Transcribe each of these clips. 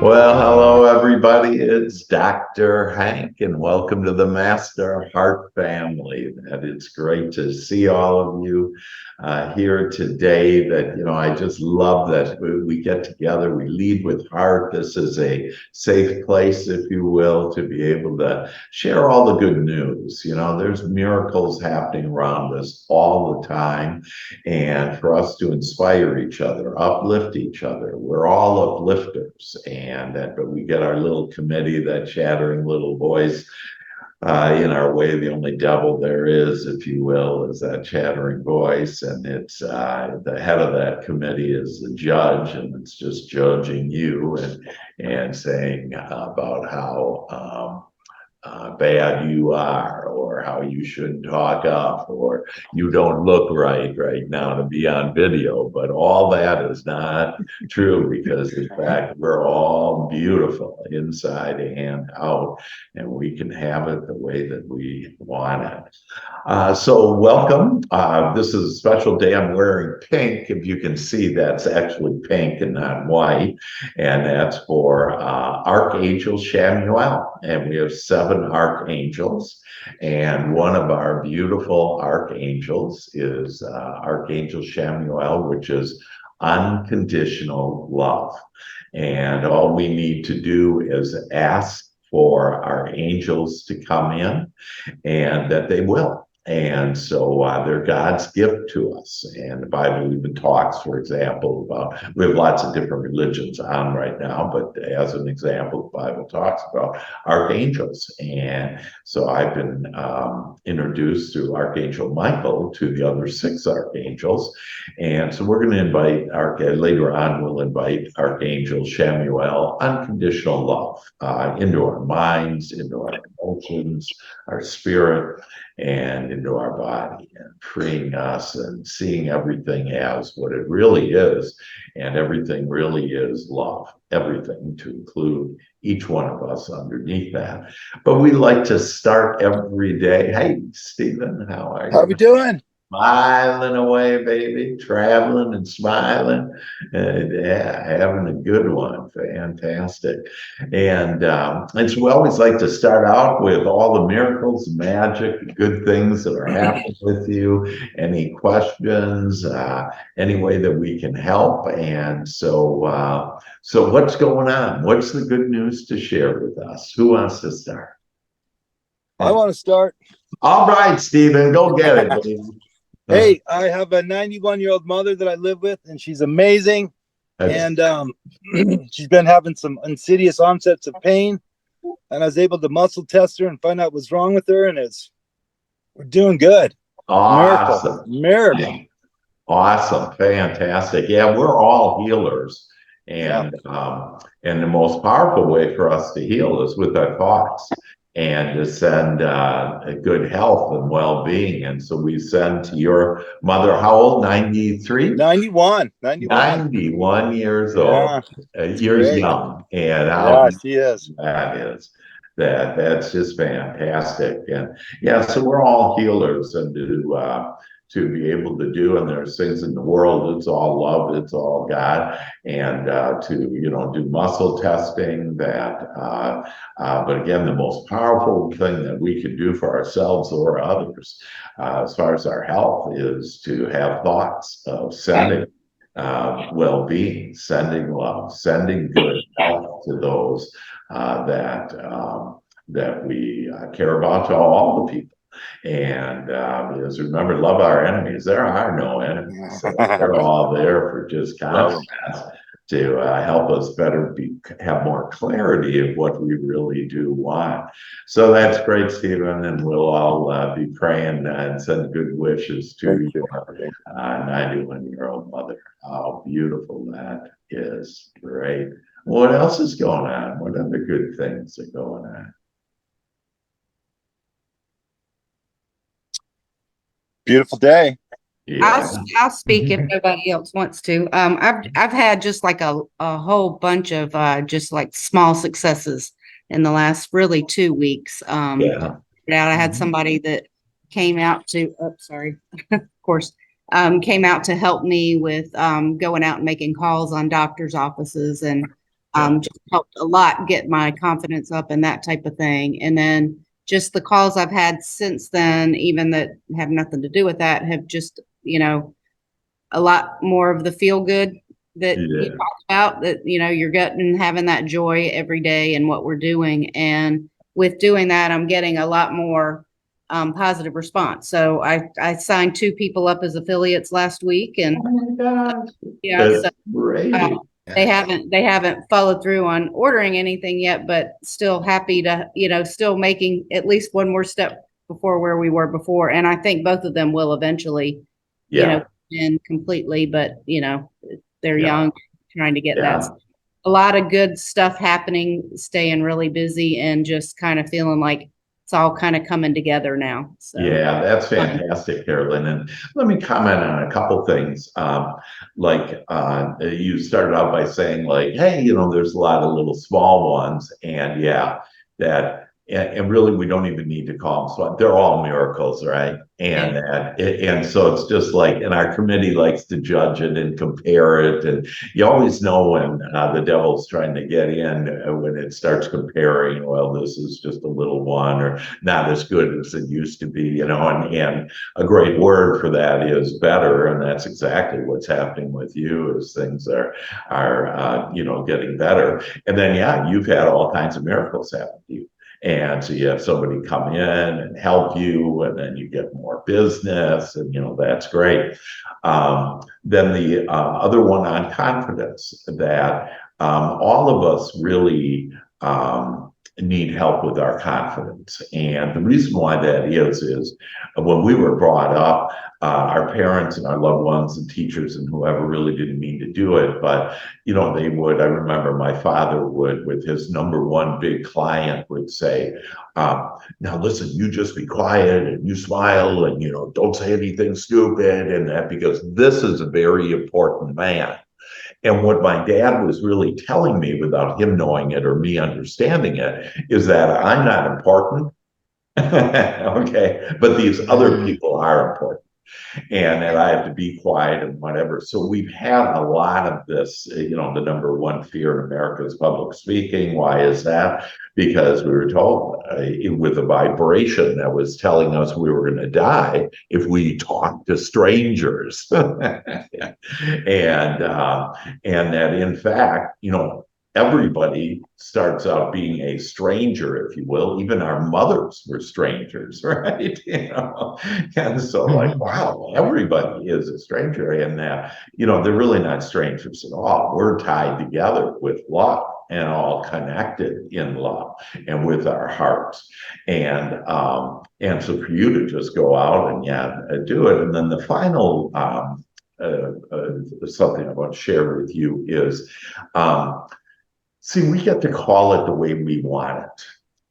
Well, hello, everybody. It's Dr. Hank, and welcome to the Master Heart family. And it's great to see all of you here today. I just love that we get together, we lead with heart. This is a safe place, if you will, to be able to share all the good news. There's miracles happening around us all the time, and for us to inspire each other, uplift each other. We're all uplifters, but we get our little committee, that chattering little voice in our way. The only devil there is, if you will, is that chattering voice, and it's the head of that committee is the judge, and it's just judging you and saying about how bad you are, or how you shouldn't talk up, or you don't look right now to be on video. But all that is not true, because in fact we're all beautiful inside and out, and we can have it the way that we want it. So welcome. This is a special day. I'm wearing pink. If you can see, that's actually pink and not white. And that's for Archangel Shamuel. And we have 7 archangels. And one of our beautiful archangels is Archangel Shamuel, which is unconditional love. And all we need to do is ask for our angels to come in, and that they will. And so they're God's gift to us. And the Bible even talks, for example, about, we have lots of different religions on right now, but as an example, the Bible talks about archangels. And so I've been introduced through Archangel Michael to the other 6 archangels. And so we're going to invite, later on, we'll invite Archangel Shamuel, unconditional love, into our minds, into our emotions, our spirit, and into our body, and freeing us and seeing everything as what it really is. And everything really is love, everything, to include each one of us underneath that. But we like to start every day. Hey, Stephen, how are you? How we doing? Smiling away, baby, traveling and smiling. Yeah, having a good one. Fantastic. And so we always like to start out with all the miracles, magic, good things that are happening with you. Any questions, any way that we can help. And so what's going on? What's the good news to share with us? Who wants to start? I want to start. All right, Stephen, go get it, baby. Hey, I have a 91-year-old mother that I live with, and she's amazing. And she's been having some insidious onsets of pain, and I was able to muscle test her and find out what's wrong with her, and we're doing good. Awesome. Miracle. Awesome. Fantastic. Yeah, we're all healers. And the most powerful way for us to heal is with our thoughts, and to send a good health and well-being. And so we send to your mother, how old? 93? 91 years old. Years great. Young. And yeah, she is. That is. That's just fantastic. And yeah, so we're all healers, and to be able to do, and there's things in the world, it's all love, it's all God, and to do muscle testing, but again, the most powerful thing that we can do for ourselves or others, as far as our health, is to have thoughts of sending well-being, sending love, sending good health to those that we care about, to all the people. And because remember, love our enemies. There are no enemies. They're all there for just contact, to help us better have more clarity of what we really do want. So that's great, Stephen, and we'll all be praying and send good wishes to your 91-year-old mother. How beautiful that is. Great. What else is going on? What other good things are going on? Beautiful day. Yeah. I'll speak if nobody else wants to. I've had just like a whole bunch of just like small successes in the last really 2 weeks. I had somebody that came out to, of course, came out to help me with going out and making calls on doctors' offices, and Just helped a lot get my confidence up and that type of thing. And then just the calls I've had since then, even that have nothing to do with that, have just, a lot more of the feel good that you talked about, that, you're getting, having that joy every day in what we're doing. And with doing that, I'm getting a lot more positive response. So I signed 2 people up as affiliates last week, and oh my gosh, yeah, that's so, great. they haven't followed through on ordering anything yet, but still happy to, still making at least one more step before where we were before. And I think both of them will eventually, in completely, but they're young, trying to get that. A lot of good stuff happening, staying really busy, and just kind of feeling like it's all kind of coming together now. So yeah, that's fantastic, Carolyn. And let me comment on a couple things. You started out by saying, like, hey, there's a lot of little small ones, and and really we don't even need to call them small. They're all miracles, right? And so it's just like, and our committee likes to judge it and compare it, and you always know when the devil's trying to get in, when it starts comparing, well, this is just a little one, or not as good as it used to be, and a great word for that is better. And that's exactly what's happening with you, as things are getting better. And then, you've had all kinds of miracles happen to you. And so you have somebody come in and help you, and then you get more business, and that's great. Then the other one on confidence, that all of us really need help with our confidence. And the reason why that is when we were brought up, our parents and our loved ones and teachers and whoever really didn't mean to do it, but they would. I remember my father would, with his number one big client, would say, now listen, you just be quiet and you smile and don't say anything stupid, and that, because this is a very important man. And what my dad was really telling me, without him knowing it or me understanding it, is that I'm not important. Okay, but these other people are important, and that I have to be quiet and whatever. So we've had a lot of this, the number one fear in America is public speaking. Why is that? Because we were told with a vibration that was telling us we were going to die if we talked to strangers. And that, in fact, everybody starts out being a stranger, if you will. Even our mothers were strangers, right? And so, like, wow, everybody is a stranger, and they're really not strangers at all. We're tied together with love, and all connected in love and with our hearts. And so for you to just go out and do it. And then the final something I want to share with you is, see, we get to call it the way we want it.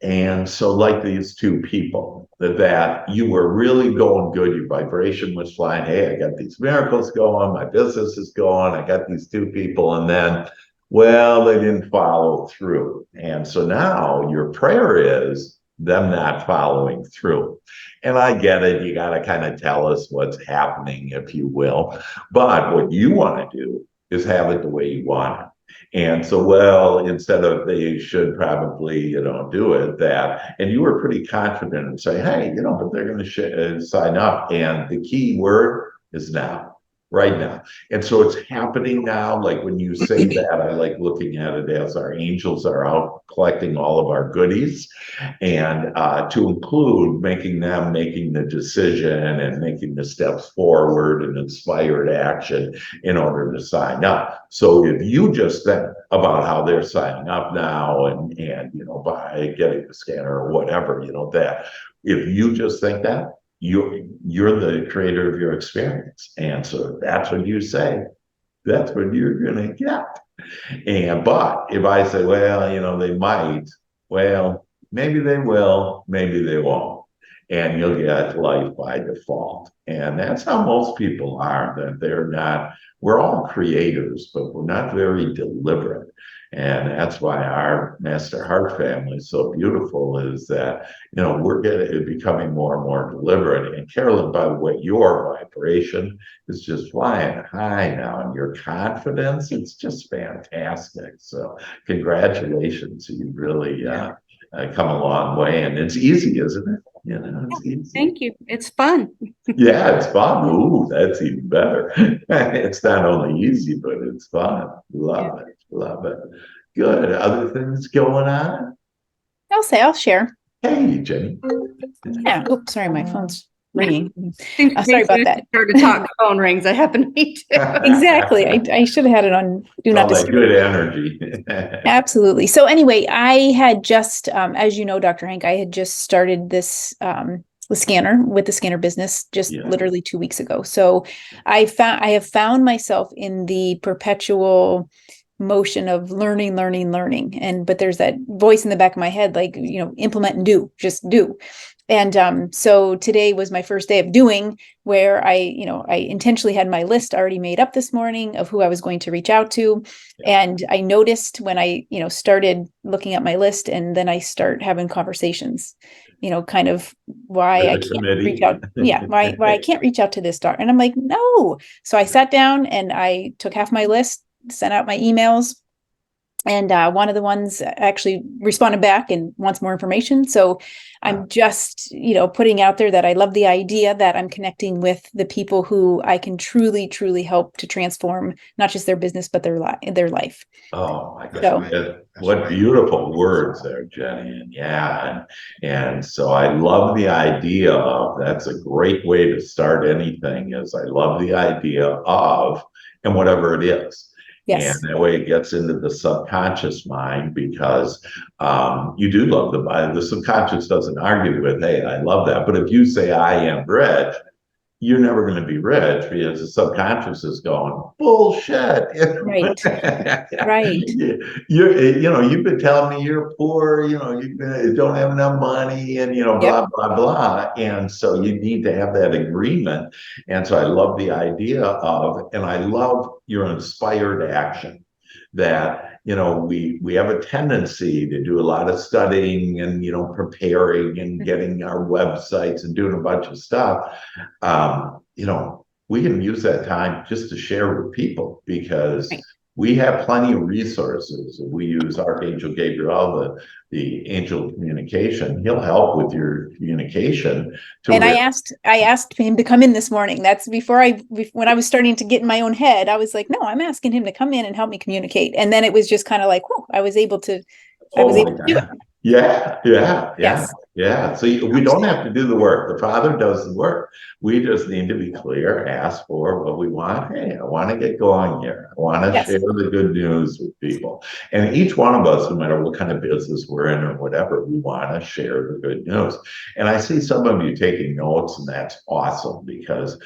And so, like these 2 people, that you were really going good, your vibration was flying. Hey, I got these miracles going, my business is going, I got these 2 people, and then, well, they didn't follow through. And so now your prayer is them not following through. And I get it, you got to kind of tell us what's happening, if you will. But what you want to do is have it the way you want it. And so, well, instead of they should probably, do it, that, and you were pretty confident and say, hey, but they're going to sign up. And the key word is now, right now. And so it's happening now. Like when you say that, I like looking at it as our angels are out collecting all of our goodies, and to include making the decision and making the steps forward and inspired action in order to sign up. So if you just think about how they're signing up now, and by getting the scanner or whatever, that if you just think that, you're the creator of your experience. And so that's what you say, that's what you're gonna get. But if I say, well, they might, well, maybe they will, maybe they won't. And you'll get life by default. And that's how most people are, that we're all creators, but we're not very deliberate. And that's why our Master Heart family is so beautiful, is that, we're becoming more and more deliberate. And Carolyn, by the way, your vibration is just flying high now, and your confidence, it's just fantastic. So congratulations. You've really come a long way, and it's easy, isn't it? It's easy. Thank you. It's fun. Yeah, it's fun. Ooh, that's even better. It's not only easy, but it's fun. Love it. Love it. Good. Other things going on? I'll share. Hey, Jenny. Yeah. Oops, sorry, my phone's ringing. Sorry Sorry about that. Start to talk, the phone rings. That happened to me too. Exactly. I should have had it on do not All that disturb. good energy. Absolutely. So anyway, I had just, as you know, Dr. Hank, I had just started this the scanner business just literally 2 weeks ago. So I have found myself in the perpetual motion of learning. But there's that voice in the back of my head, like, implement and do, just do. And so today was my first day of doing, where I intentionally had my list already made up this morning of who I was going to reach out to. And I noticed when I, started looking at my list, and then I start having conversations, kind of why I can't reach out. Yeah. Why I can't reach out to this doctor. And I'm like, no. So I sat down and I took half my list, sent out my emails. And one of the ones actually responded back and wants more information. So I'm just, putting out there that I love the idea that I'm connecting with the people who I can truly, truly help to transform not just their business, but their life. Oh my God. What beautiful words there, Jenny. And so I love the idea of, that's a great way to start anything, is I love the idea of, and whatever it is. Yes. And that way it gets into the subconscious mind, because you do love the subconscious doesn't argue with, hey, I love that. But if you say I am rich, you're never going to be rich, because the subconscious is going, bullshit. Right. Right. You've been telling me you're poor, you don't have enough money, and, blah, blah, blah. And so you need to have that agreement. And so I love the idea of, and I love your inspired action, that, we have a tendency to do a lot of studying and, preparing and getting our websites and doing a bunch of stuff. We can use that time just to share with people, because we have plenty of resources. We use Archangel Gabriel, the angel of communication. He'll help with your communication. And I asked him to come in this morning. That's when I was starting to get in my own head, I was like, no, I'm asking him to come in and help me communicate. And then it was just kind of like, whoa, I was able to do it. Yeah. Yes. Yeah. So we don't have to do the work. The Father does the work. We just need to be clear, ask for what we want. Hey, I want to get going here. I want to share the good news with people. And each one of us, no matter what kind of business we're in or whatever, we want to share the good news. And I see some of you taking notes, and that's awesome, because,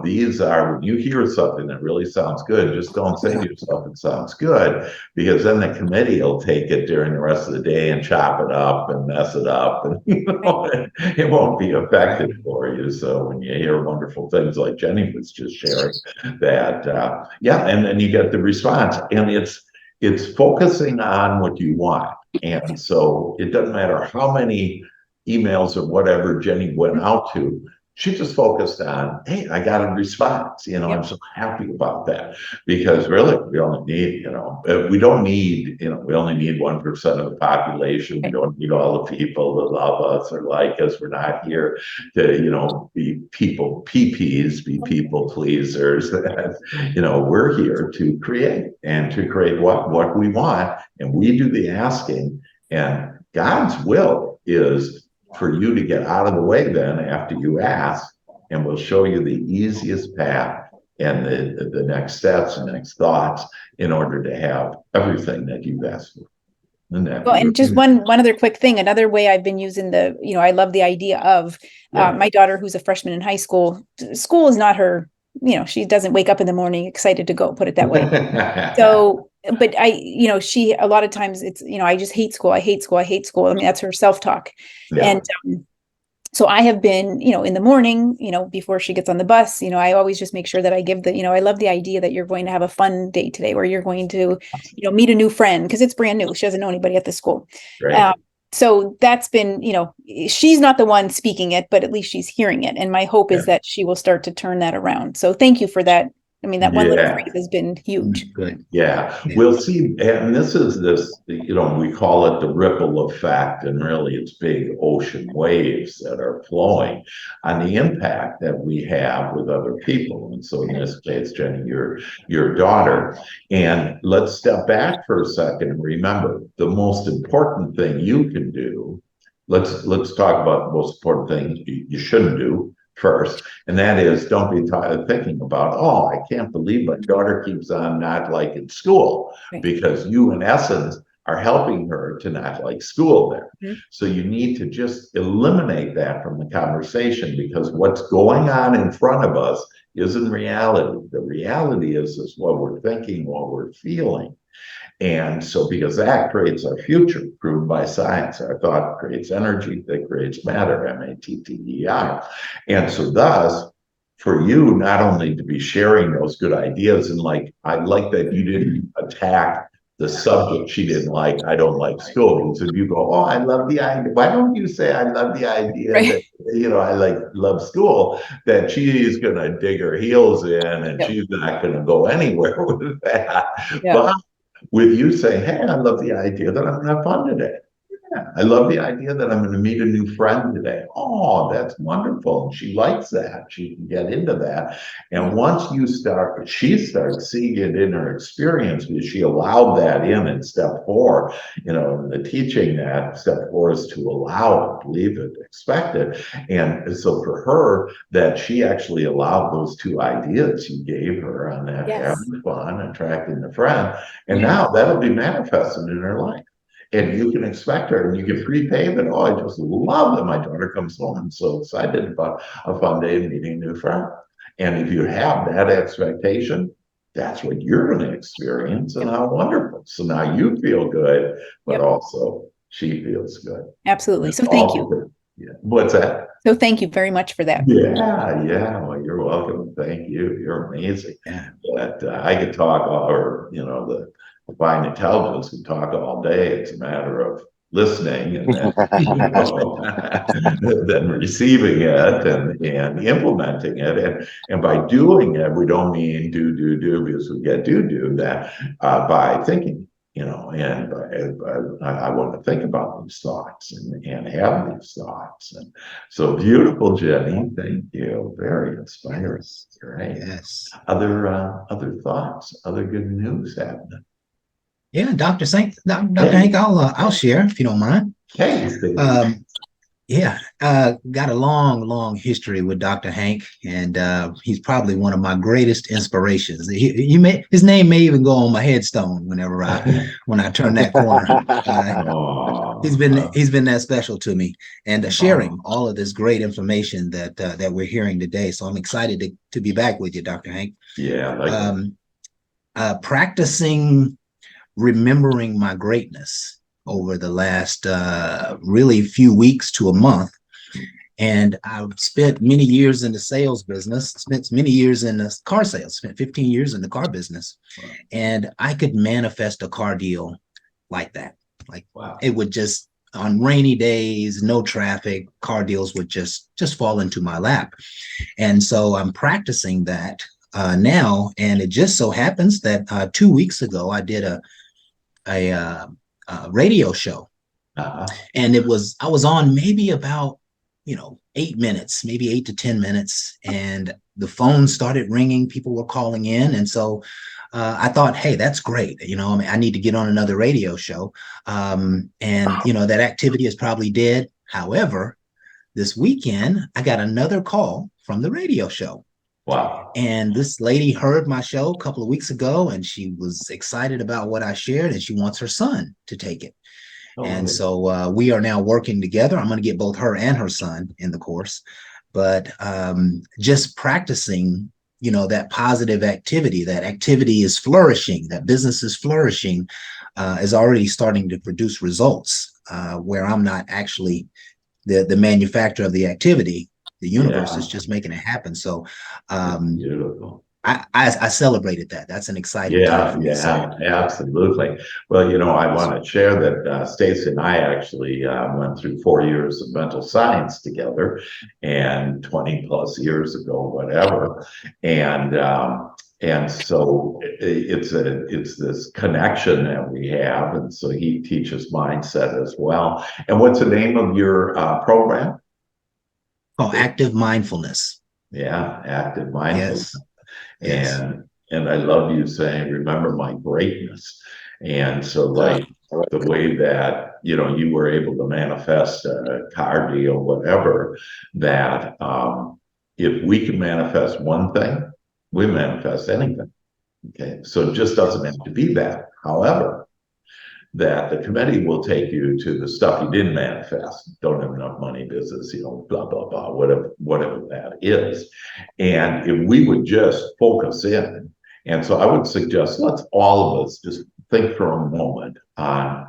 these are, when you hear something that really sounds good, just don't say to yourself, it sounds good, because then the committee will take it during the rest of the day and chop it up and mess it up. And it won't be effective for you. So when you hear wonderful things like Jenny was just sharing, that and then you get the response, and it's focusing on what you want. And so it doesn't matter how many emails or whatever Jenny went out to. She just focused on, hey, I got a response. I'm so happy about that, because really we only need, we only need 1% of the population. We don't need all the people that love us or like us. We're not here to, be people PPs, be people pleasers. We're here to create what we want, and we do the asking. And God's will is for you to get out of the way then after you ask, and we'll show you the easiest path and the next steps and next thoughts in order to have everything that you've asked for. And just one other quick thing, another way I've been using I love the idea of my daughter, who's a freshman in high school. School is not her, she doesn't wake up in the morning excited to go, put it that way. So, but she, a lot of times it's, I just hate school. I hate school. I hate school. I mean, that's her self-talk. And So I have been, in the morning, before she gets on the bus, I always just make sure that I give I love the idea that you're going to have a fun day today, where you're going to, meet a new friend, because it's brand new. She doesn't know anybody at the school. Right. So that's been, she's not the one speaking it, but at least she's hearing it. And my hope is that she will start to turn that around. So thank you for that. I mean, that one little phrase has been huge. Good. Yeah, we'll see. And this, we call it the ripple effect, and really it's big ocean waves that are flowing on the impact that we have with other people. And so in this case, Jenny, your daughter. And let's step back for a second and remember the most important thing you can do. Let's talk about the most important thing you shouldn't do first, and that is, don't be tired of thinking about, oh, I can't believe my daughter keeps on not liking school, because you in essence are helping her to not like school there. So you need to just eliminate that from the conversation, because what's going on in front of us isn't reality. The reality is what we're thinking, what we're feeling. And so, because that creates our future, proven by science, our thought creates energy, that creates matter, M-A-T-T-E-R. And so thus, for you not only to be sharing those good ideas, and I like that you didn't attack the subject she didn't like, I don't like school. So you go, oh, I love the idea. Why don't you say, I love the idea that, I love school, that she is going to dig her heels in, and she's not going to go anywhere with that. But with you saying, hey, I love the idea that I'm going to have fun today. Yeah, I love the idea that I'm going to meet a new friend today. Oh, that's wonderful. And she likes that. She can get into that. And once she starts seeing it in her experience, because she allowed that in step 4, the teaching, that step 4 is to allow it, believe it, expect it. And so for her, that she actually allowed those 2 ideas you gave her on that, having fun, attracting the friend. And now that'll be manifested in her life. And you can expect her, and you can prepave it. Oh, I just love that my daughter comes home and so excited about a fun day and meeting a new friend. And if you have that expectation, that's what you're going to experience, and how wonderful. So now you feel good, but also she feels good. Absolutely. So thank you. Yeah. What's that? So thank you very much for that. Yeah. Well, you're welcome. Thank you. You're amazing. But I could talk, or the fine intelligence can talk all day. It's a matter of listening, and then receiving it and implementing it. And by doing it, we don't mean do, because we get do that by thinking, and I want to think about these thoughts and have these thoughts. And so beautiful, Jenny. Thank you. Very inspiring. Great. Yes. Other thoughts, other good news happening. Yeah, Dr. Hank, I'll share if you don't mind. Hey, got a long history with Dr. Hank, and he's probably one of my greatest inspirations. His name may even go on my headstone whenever when I turn that corner. He's been that special to me, and sharing all of this great information that we're hearing today. So I'm excited to be back with you, Dr. Hank. Yeah, practicing remembering my greatness over the last really few weeks to a month. And I've spent many years in the sales business, spent many years in the car sales, spent 15 years in the car business. And I could manifest a car deal like that. It would just, on rainy days, no traffic, car deals would just fall into my lap. And so I'm practicing that now. And it just so happens that 2 weeks ago, I did a radio show, and I was on maybe about 8 minutes, maybe 8 to 10 minutes, and the phone started ringing. People were calling in, and so I thought, hey, that's great. I need to get on another radio show, and that activity is probably dead. However, this weekend I got another call from the radio show. Wow. And this lady heard my show a couple of weeks ago, and she was excited about what I shared, and she wants her son to take it. So we are now working together. I'm going to get both her and her son in the course, but just practicing, that positive activity, that activity is flourishing, that business is flourishing, is already starting to produce results where I'm not actually the manufacturer of the activity. The universe is just making it happen. So beautiful. I celebrated that. That's an exciting time for me. Yeah, absolutely. Well, I want to share that Stacy and I actually went through 4 years of mental science together, and 20 plus years ago, whatever. And so it's this connection that we have, and so he teaches mindset as well. And what's the name of your program? Oh, active mindfulness. Yeah, active mindfulness. Yes. Yes. And I love you saying, remember my greatness. And so like the way that, you were able to manifest a car deal, whatever, that if we can manifest one thing, we manifest anything. Okay. So it just doesn't have to be that. However, that the committee will take you to the stuff you didn't manifest, don't have enough money, business, blah, blah, blah, whatever that is. And if we would just focus in, and so I would suggest let's all of us just think for a moment on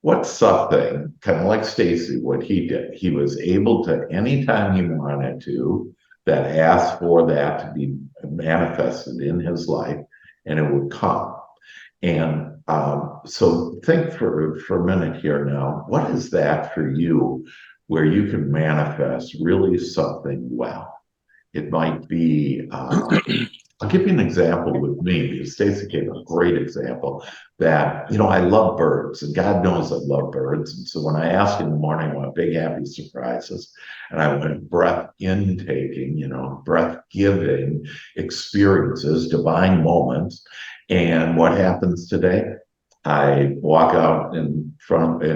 what's something, kind of like Stacy, what he did. He was able to, anytime he wanted to, that asked for that to be manifested in his life, and it would come. And so think for a minute here now, what is that for you where you can manifest really something well? It might be, I'll give you an example with me, because Stacey gave a great example that, I love birds, and God knows I love birds. And so when I ask in the morning, I want big, happy surprises, and I want breath intaking, breath giving experiences, divine moments. And what happens today? I walk out in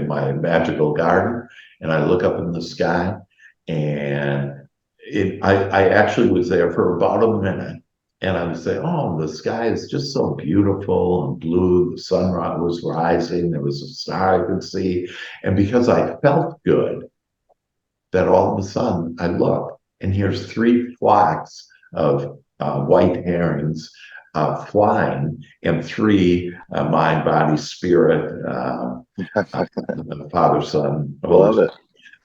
my magical garden, and I look up in the sky, and I actually was there for about a minute, and I would say, oh, the sky is just so beautiful and blue. The sun was rising. There was a star I could see. And because I felt good, that all of a sudden I look, and here's 3 flocks of white herons flying, and 3 mind, body, spirit, Father, Son, Love it.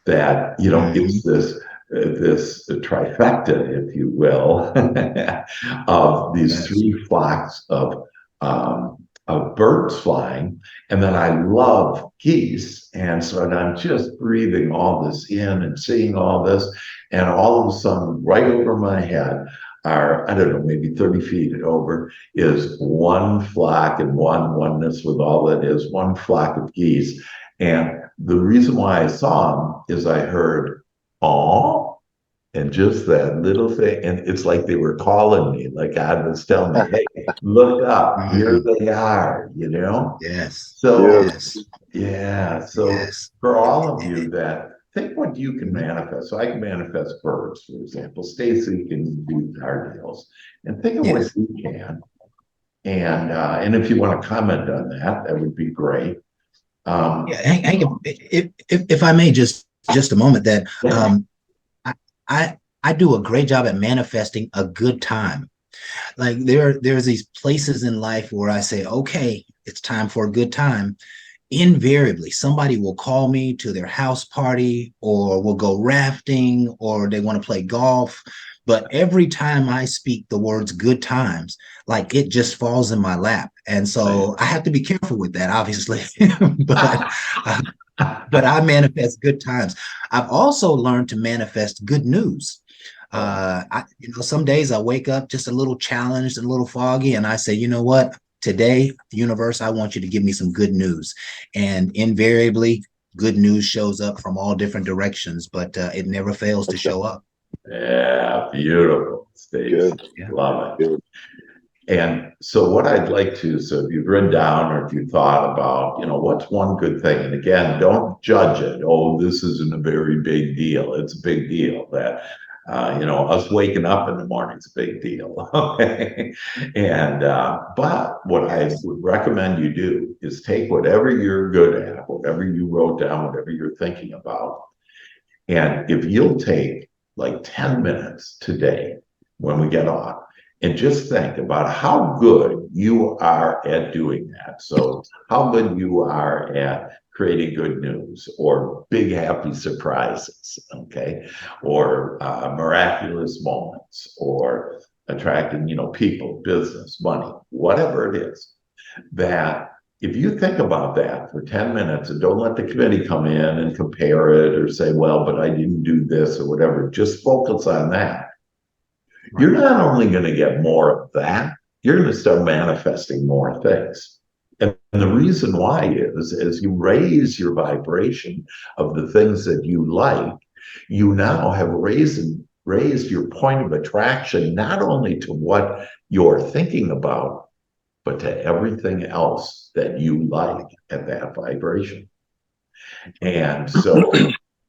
that it's this trifecta, if you will, of these 3 flocks of birds flying. And then I love geese, and so I'm just breathing all this in and seeing all this, and all of a sudden, right over my head, are, I don't know, maybe 30 feet over, is 1 flock and oneness with all that is, 1 flock of geese. And the reason why I saw them is I heard, "Aw," and just that little thing. And it's like they were calling me, like God was telling me, hey, look up, here they are, Yes. So, Yes. yeah. So Yes. for all of you that think what you can manifest. So I can manifest birds, for example. Stacy can do car deals. And think of what you can. And if you want to comment on that, that would be great. Hank, if I may, just a moment, that I do a great job at manifesting a good time. Like there's these places in life where I say, okay, it's time for a good time. Invariably, somebody will call me to their house party, or we'll go rafting, or they want to play golf. But every time I speak the words good times, like it just falls in my lap. And so I have to be careful with that, obviously. but I manifest good times. I've also learned to manifest good news. Some days I wake up just a little challenged and a little foggy, and I say, you know what? Today, the universe, I want you to give me some good news. And invariably, good news shows up from all different directions, but it never fails to show up. Yeah, beautiful. Good. Love it. Good. And so what I'd like to, so if you've written down or if you thought about, what's one good thing? And again, don't judge it. Oh, this isn't a very big deal. It's a big deal that, us waking up in the morning is a big deal. Okay. And, but what I would recommend you do is take whatever you're good at, whatever you wrote down, whatever you're thinking about. And if you'll take like 10 minutes today when we get off, and just think about how good you are at doing that. So how good you are at creating good news or big happy surprises, okay, or miraculous moments, or attracting, people, business, money, whatever it is, that if you think about that for 10 minutes and don't let the committee come in and compare it or say, well, but I didn't do this or whatever, just focus on that. You're not only going to get more of that, you're going to start manifesting more things. And the reason why is, as you raise your vibration of the things that you like, you now have raised your point of attraction, not only to what you're thinking about, but to everything else that you like at that vibration. And so,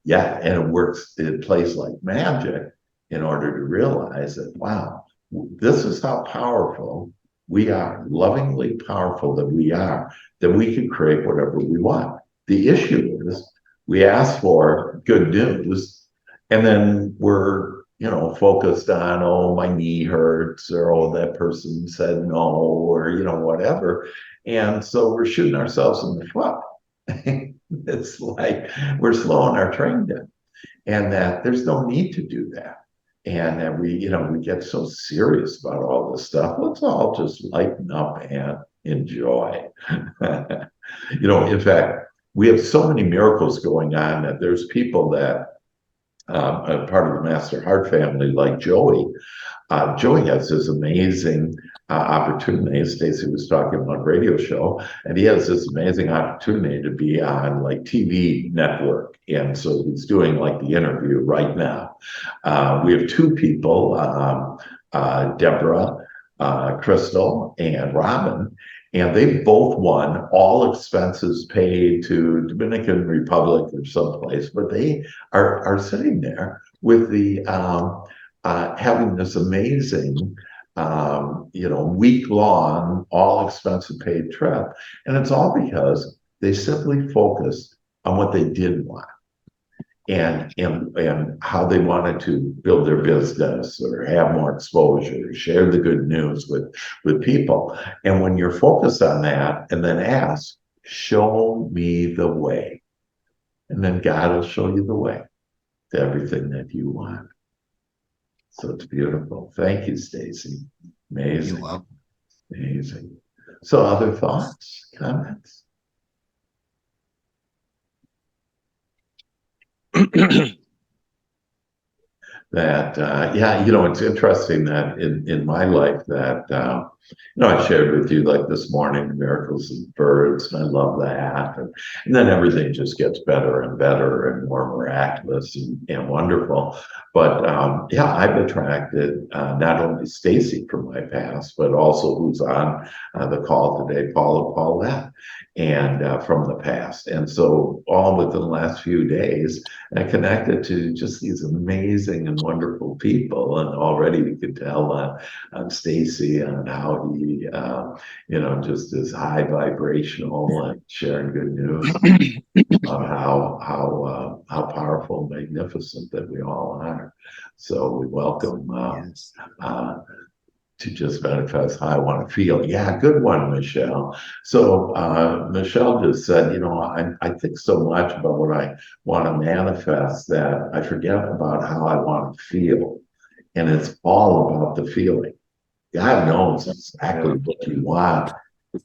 yeah, and it plays like magic in order to realize that, wow, this is how powerful we are, lovingly powerful that we are, that we can create whatever we want. The issue is we ask for good news, and then we're, focused on, oh, my knee hurts, or oh, that person said no, or, whatever. And so we're shooting ourselves in the foot. It's like we're slowing our train down, and that there's no need to do that. And that we get so serious about all this stuff. Let's all just lighten up and enjoy. In fact, we have so many miracles going on that there's people that are part of the Master Heart family, like Joey. Joey has this amazing opportunity, as Stacy was talking about, radio show, and he has this amazing opportunity to be on like TV network. And so he's doing like the interview right now. We have two people, Deborah, Crystal, and Robin, and they both won, all expenses paid, to Dominican Republic or someplace, but they are sitting there with the having this amazing week-long, all expenses paid trip. And it's all because they simply focused on what they did want, and how they wanted to build their business or have more exposure, or share the good news with people. And when you're focused on that, and then ask, show me the way, and then God will show you the way to everything that you want. So it's beautiful. Thank you, Stacy. Amazing. You're welcome. Amazing. So other thoughts, comments? That it's interesting that in my life that I shared with you, like this morning, the miracles of birds, and I love that, and then everything just gets better and better and more miraculous and wonderful. But I've attracted not only Stacy from my past, but also who's on the call today, Paulette, and from the past. And so all within the last few days, I connected to just these amazing and wonderful people, and already you could tell on Stacy on how he, just is high vibrational and sharing good news on how powerful, magnificent that we all are. So we welcome Yes. To just manifest how I want to feel. Yeah, good one, Michelle. So Michelle just said, I think so much about what I want to manifest that I forget about how I want to feel. And it's all about the feeling. God knows exactly what you want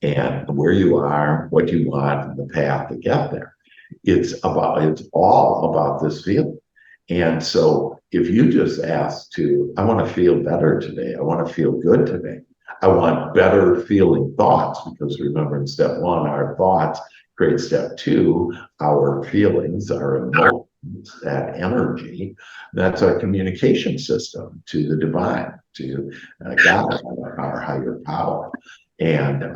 and where you are, what you want, and the path to get there. It's all about this feeling. And so if you just ask I want to feel better today, I want to feel good today, I want better feeling thoughts, because remember, in step one, our thoughts create step two, our feelings, our emotions, that energy, that's our communication system to the divine, to God, our higher power. And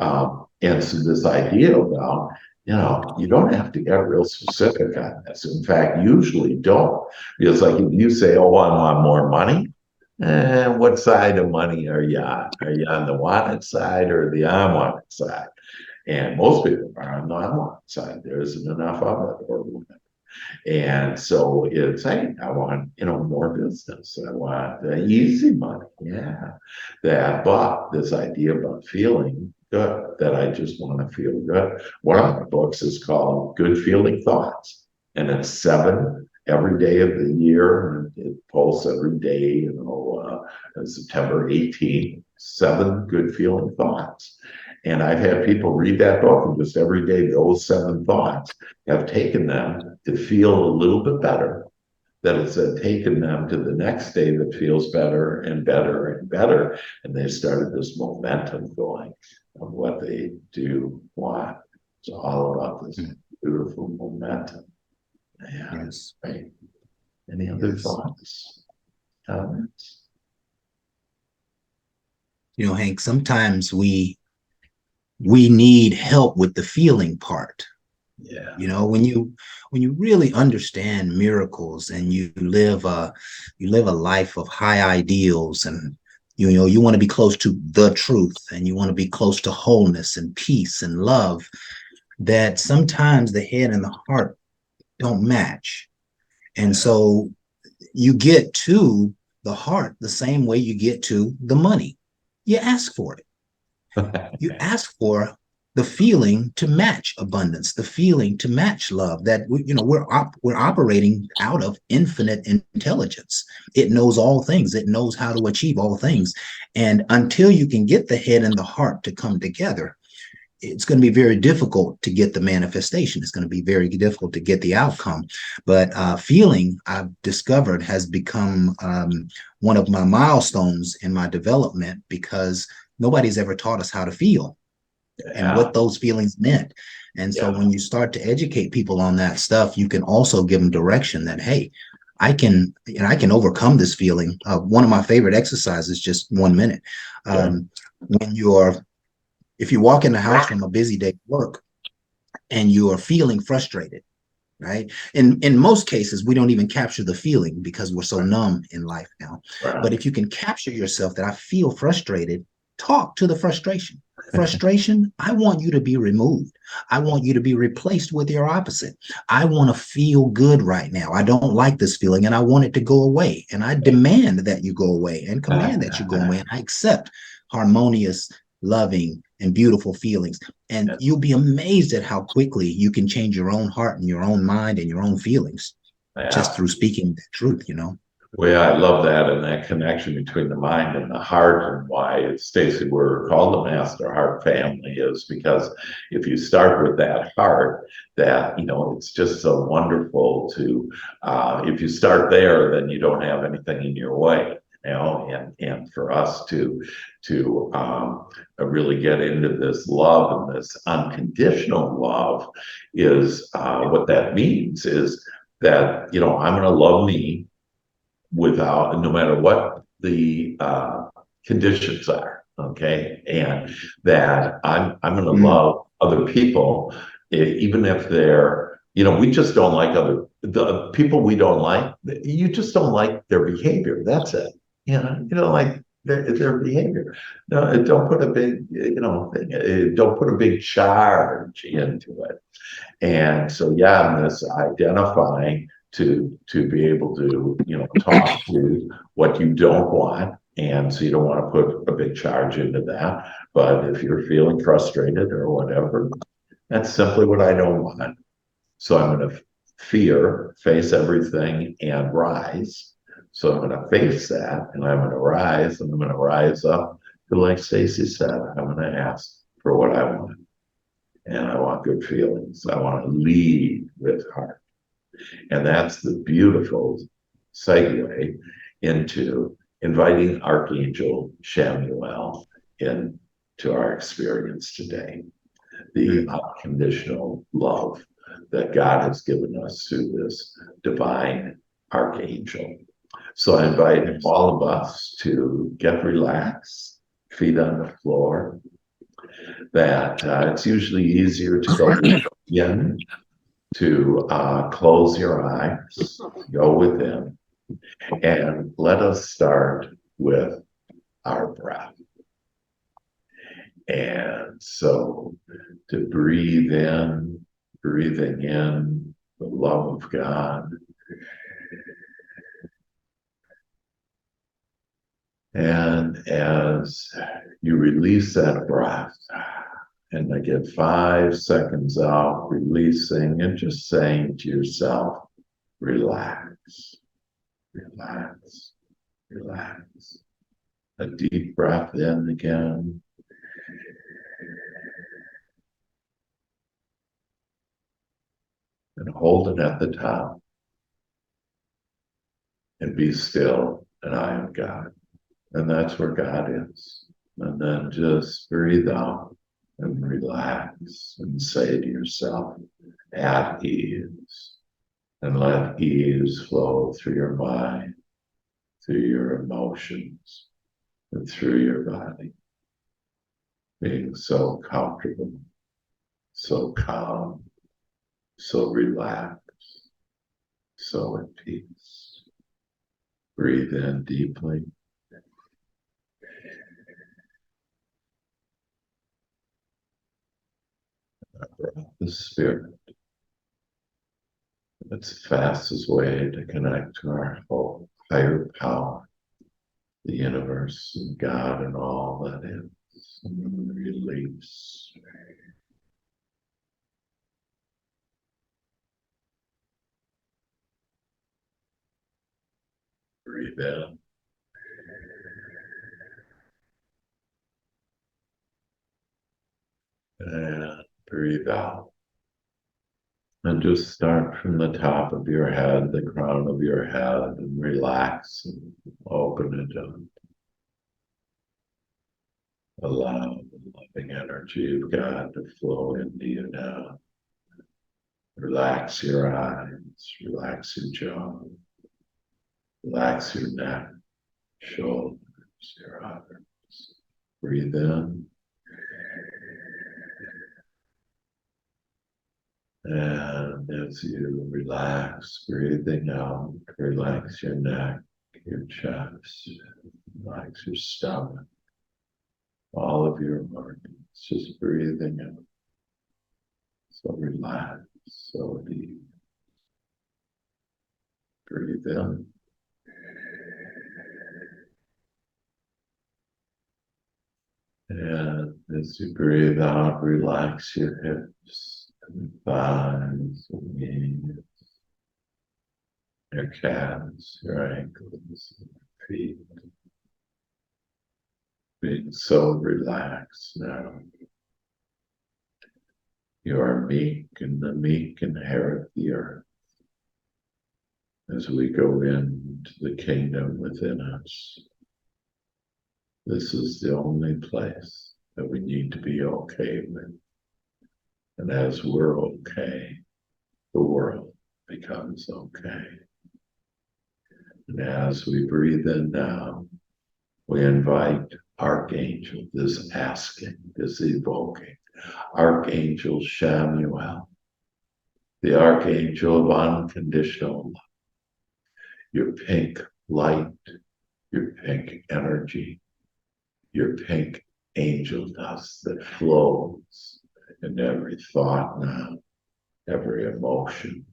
so this idea about, you don't have to get real specific on this. In fact, usually don't. Because like if you say, oh, I want more money, what side of money are you on? Are you on the wanted side or the unwanted side? And most people are on the unwanted side. There isn't enough of it or whatever. And so it's, hey, I want, more business. I want easy money. Yeah. But this idea about feeling good, that I just want to feel good. One of my books is called Good Feeling Thoughts, and it's 7 every day of the year. And it pulls every day, September 18th, 7 good feeling thoughts. And I've had people read that book, and just every day, those 7 thoughts have taken them to feel a little bit better. That it's taken them to the next day that feels better and better and better. And they started this momentum going of what they do want. It's all about this beautiful momentum. Yeah, Yes. right. Any other Yes. thoughts? Comments? You know, Hank, sometimes we need help with the feeling part. Yeah. You know, when you really understand miracles and you live a life of high ideals, and you know you want to be close to the truth, and you want to be close to wholeness and peace and love, that sometimes the head and the heart don't match. And so you get to the heart the same way you get to the money. You ask for it. You ask for the feeling to match abundance, the feeling to match love. That we're operating out of infinite intelligence. It knows all things. It knows how to achieve all things. And until you can get the head and the heart to come together, it's going to be very difficult to get the manifestation. It's going to be very difficult to get the outcome. But feeling, I've discovered, has become one of my milestones in my development, because nobody's ever taught us how to feel and what those feelings meant. And so when you start to educate people on that stuff, you can also give them direction that, hey, I can overcome this feeling. One of my favorite exercises, just 1 minute. If you walk in the house from a busy day of work and you are feeling frustrated, right? In most cases, we don't even capture the feeling because we're so numb in life now. But if you can capture yourself that I feel frustrated, talk to the frustration. Frustration, I want you to be removed. I want you to be replaced with your opposite. I want to feel good right now. I don't like this feeling and I want it to go away. And I demand that you go away and command that you go away. And I accept harmonious, loving, and beautiful feelings. And you'll be amazed at how quickly you can change your own heart and your own mind and your own feelings just through speaking the truth, you know? Well, I love that, and that connection between the mind and the heart, and why Stacy, we're called the Master Heart Family, is because if you start with that heart, that it's just so wonderful to. If you start there, then you don't have anything in your way. And for us to really get into this love and this unconditional love is what that means is that I'm going to love me without, no matter what the conditions are, okay, and that I'm going to love other people, even if they're, we just don't like the people we don't like. You just don't like their behavior. That's it. You don't like their behavior. No, don't put a big, don't put a big charge into it. And so, this identifying to be able to talk to what you don't want, and so you don't want to put a big charge into that. But if you're feeling frustrated or whatever, that's simply what I don't want. So I'm going to face everything and rise. So I'm going to face that, and I'm going to rise, and I'm going to rise up to, like Stacy said, I'm going to ask for what I want. And I want good feelings. I want to lead with heart. And that's the beautiful segue into inviting Archangel Shamuel into our experience today. The unconditional love that God has given us through this divine archangel. So I invite all of us to get relaxed, feet on the floor. That it's usually easier to go in, to close your eyes, go within, and let us start with our breath. And so to breathing in the love of God. And as you release that breath, And I get 5 seconds out, releasing and just saying to yourself, relax, relax, relax. A deep breath in again. And hold it at the top. And be still, and I am God. And that's where God is. And then just breathe out and relax and say to yourself, at ease. And let ease flow through your mind, through your emotions, and through your body. Being so comfortable, so calm, so relaxed, so at peace. Breathe in deeply. The spirit. It's the fastest way to connect to our whole higher power, the universe and God and all that is. And release. Breathe in. And breathe out. And just start from the top of your head, the crown of your head, and relax and open it up. Allow the loving energy of God to flow into you now. Relax your eyes, relax your jaw, relax your neck, shoulders, your arms. Breathe in. And as you relax, breathing out, relax your neck, your chest, relax your stomach, all of your organs, just breathing out. So relaxed, so deep. Breathe in. And as you breathe out, relax your hips, and thighs, and knees, your calves, your ankles, and your feet. Being so relaxed now. You are meek, and the meek inherit the earth. As we go into the kingdom within us, this is the only place that we need to be okay with. And as we're okay, the world becomes okay. And as we breathe in now, we invite Archangel, this asking, this evoking, Archangel Shamuel, the Archangel of unconditional love, your pink light, your pink energy, your pink angel dust that flows in every thought now, every emotion,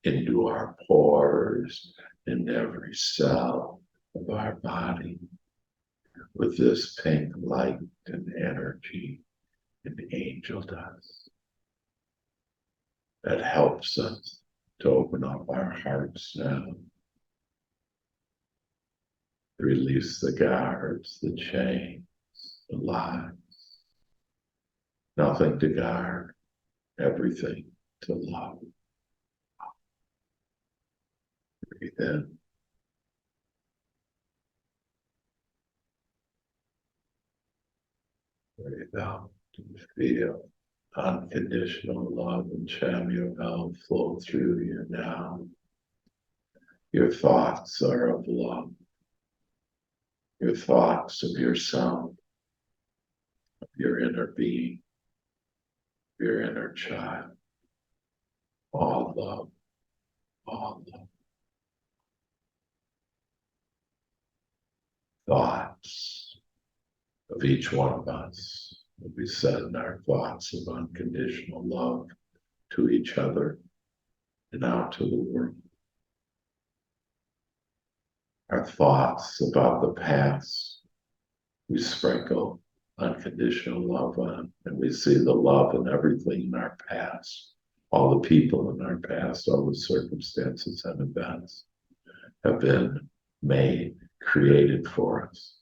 into our pores, in every cell of our body, with this pink light and energy and angel dust that helps us to open up our hearts now. Release the guards, the chains, the lies. Nothing to guard, everything to love. Breathe in. Breathe out and feel unconditional love and Shamuel flow through you now. Your thoughts are of love. Your thoughts of yourself, of your inner being, your inner child. All love, all love. Thoughts of each one of us will be sending our thoughts of unconditional love to each other and out to the world. Our thoughts about the past, we sprinkle unconditional love on. And we see the love in everything in our past, all the people in our past, all the circumstances and events have been made, created for us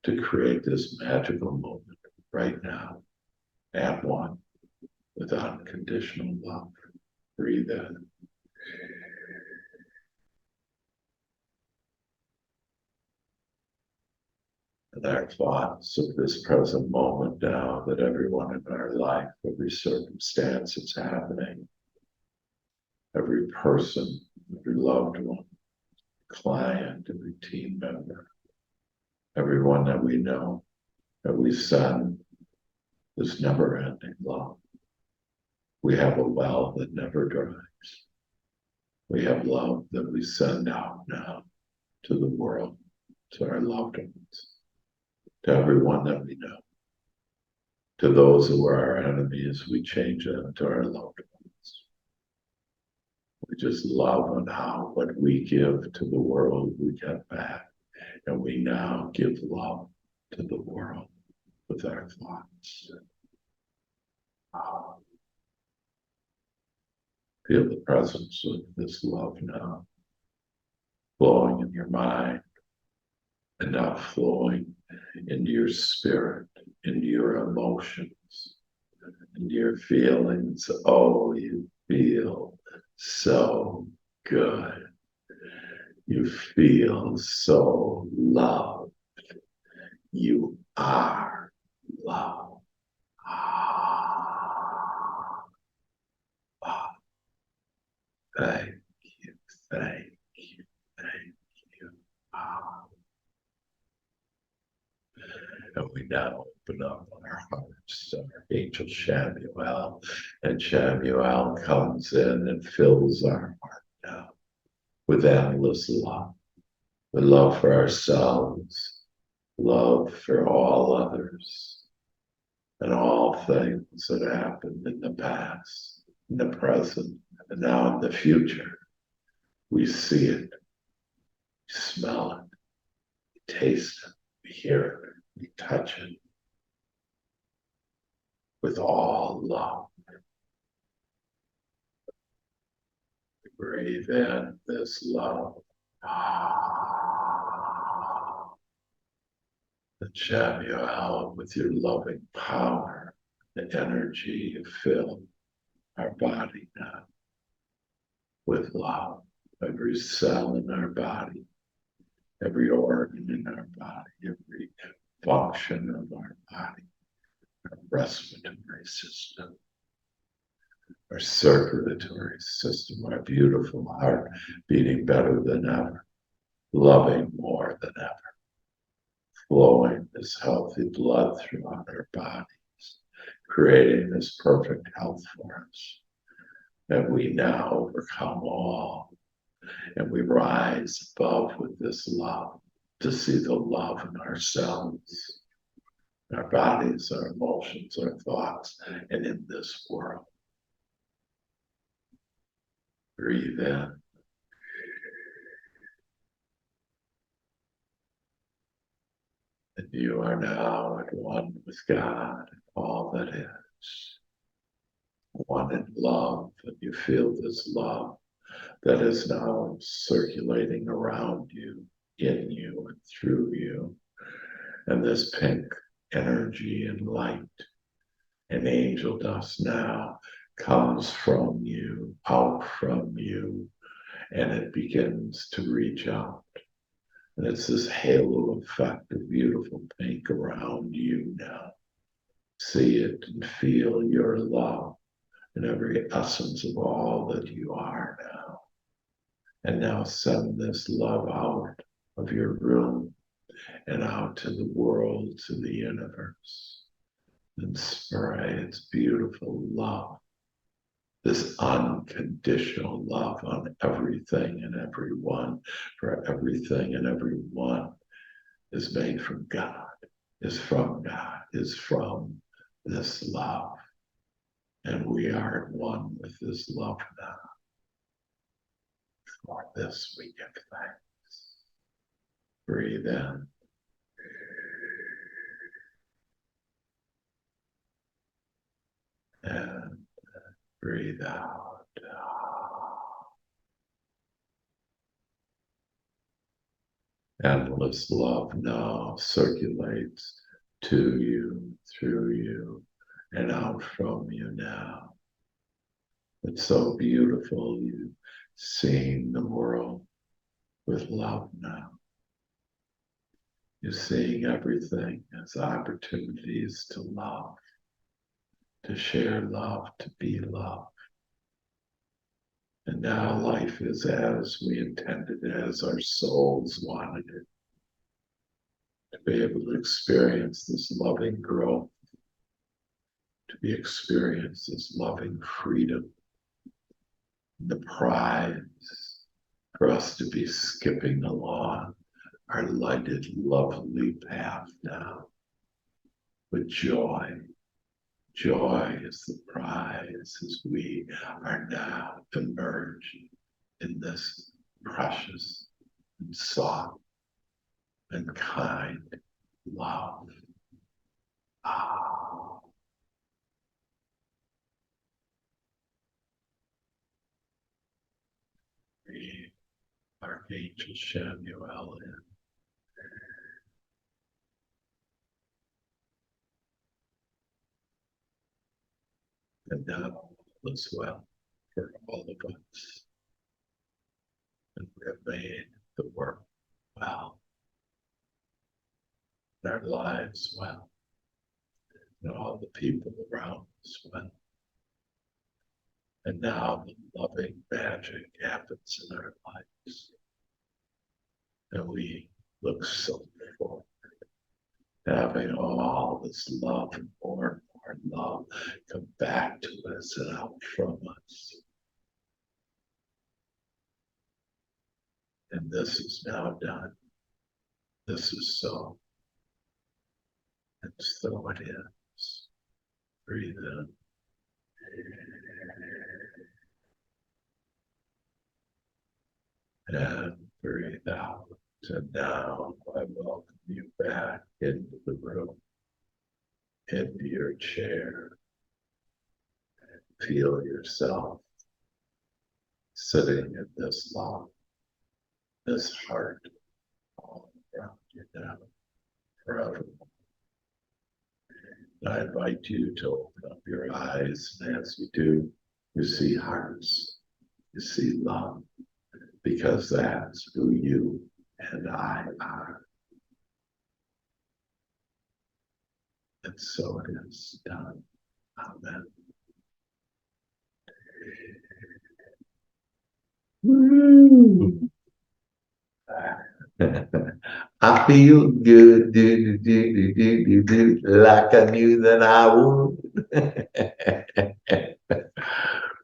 to create this magical moment right now at one with unconditional love. Breathe in. And our thoughts of this present moment now, that everyone in our life, every circumstance is happening, every person, every loved one, client, every team member, everyone that we know, that we send this never-ending love. We have a well that never dries. We have love that we send out now to the world, to our loved ones, to everyone that we know. To those who are our enemies, we change them to our loved ones. We just love on how what we give to the world, we get back. And we now give love to the world with our thoughts. Feel the presence of this love now, flowing in your mind, and now flowing into your spirit, into your emotions, into your feelings. Oh, you feel so good. You feel so loved. You are love. Thank you, thank you, thank you. And we now open up our hearts to our angel Shamuel, and Shamuel comes in and fills our heart now with endless love, with love for ourselves, love for all others, and all things that happened in the past, in the present, and now in the future. We see it, we smell it, we taste it, we hear it, we touch it with all love. We breathe in this love. And Shamuel, with your loving power, the energy, you fill our body now with love. Every cell in our body, every organ in our body, every function of our body, our respiratory system, our circulatory system, our beautiful heart beating better than ever, loving more than ever, flowing this healthy blood throughout our bodies, creating this perfect health for us. And we now overcome all, and we rise above with this love to see the love in ourselves, our bodies, our emotions, our thoughts, and in this world. Breathe in. And you are now at one with God and all that is. One in love, and you feel this love that is now circulating around you, in you, and through you. And this pink energy and light and angel dust now comes from you, out from you, and it begins to reach out. And it's this halo effect of beautiful pink around you now. See it and feel your love in every essence of all that you are now. And now send this love out of your room and out to the world, to the universe, and spray its beautiful love, this unconditional love on everything and everyone, for everything and everyone is made from God, is from God, is from this love. And we are at one with this love now. For this we give thanks. Breathe in. And breathe out. Endless love now circulates to you, through you, and out from you now. It's so beautiful, you seeing the world with love now. You're seeing everything as opportunities to love, to share love, to be love. And now life is as we intended it, as our souls wanted it. To be able to experience this loving growth, to be experience this loving freedom, the prize for us to be skipping along our lighted, lovely path now with joy. Joy is the prize as we are now emerging in this precious and soft and kind love. Ah. Breathe Archangel Samuel in. And now all is well for all of us. And we have made the work well, and our lives well, and all the people around us well. And now the loving magic happens in our lives. And we look so forward to having all this love and more love come back to us and out from us. And this is now done. This is so. And so it is. Breathe in. And breathe out. And now I welcome you back into the room, into your chair. Feel yourself sitting in this love, this heart, all around you now, forever. I invite you to open up your eyes, and as you do, you see hearts, you see love, because that's who you and I are. And so it is done. Amen. Woo. I feel good, like I knew that I would.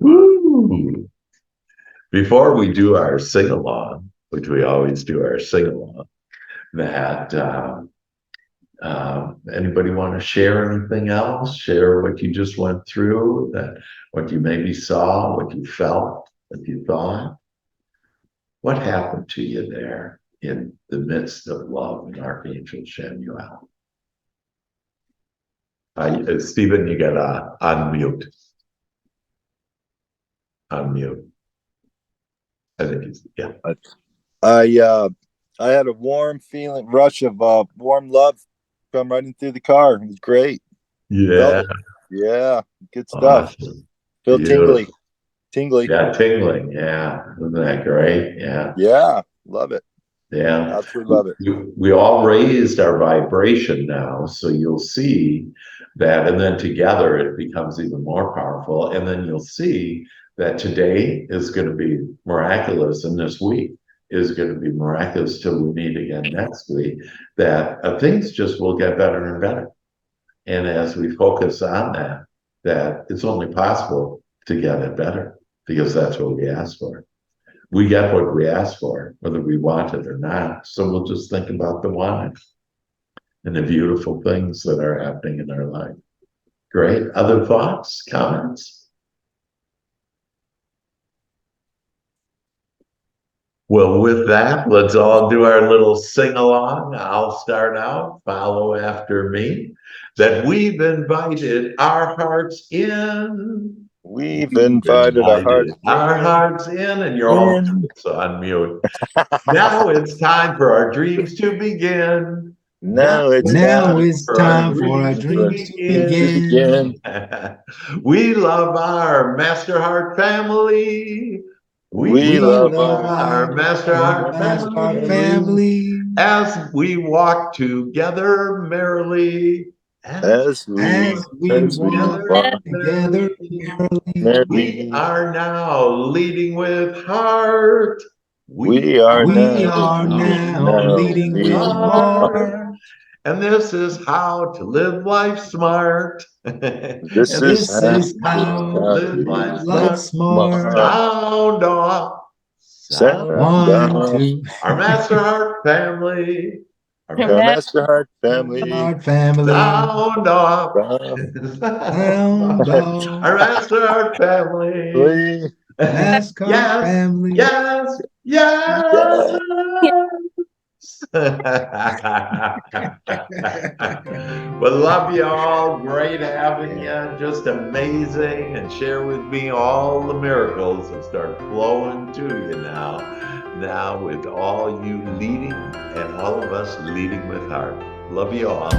Woo. Before we do our sing-along, which we always do our sing-along, that anybody want to share anything else? Share what you just went through, that what you maybe saw, what you felt, what you thought. What happened to you there in the midst of love and Archangel Samuel? Stephen, you got to unmute. Unmute. I think he's, yeah. I had a warm feeling, rush of warm love come running through the car. It was great. Yeah. Yeah, good stuff. Awesome. Feel tingly. Yeah, tingling. Yeah. Isn't that great? Yeah. Yeah, love it. Yeah. Absolutely love it. We all raised our vibration now, so you'll see that, and then together it becomes even more powerful. And then you'll see that today is going to be miraculous, and this week is going to be miraculous till we meet again next week, that things just will get better and better. And as we focus on that, that it's only possible to get it better, because that's what we ask for. We get what we ask for, whether we want it or not. So we'll just think about the wanting and the beautiful things that are happening in our life. Great. Other thoughts, comments? Well, with that, let's all do our little sing-along. I'll start out, follow after me. That we've invited our hearts in. We've invited our hearts in, and you're all on mute. Now it's time for our dreams to begin. Now it's time for our dreams to begin. We love our Master Heart family. We love our Master Heart family. as we walk together merrily. as we walk together merrily. We are now leading with heart. We are now leading with heart. And this is how to live life smart. This This is how to live life smart. Sound off. One, two. Our Master Heart family. Our Master Heart family. Family. Sound off. Sound off. Our Master Heart family. NASCAR family. Yes. Well, love you all. Great having you. Just amazing. And share with me all the miracles that start flowing to you now. Now with all you leading and all of us leading with heart. Love you all.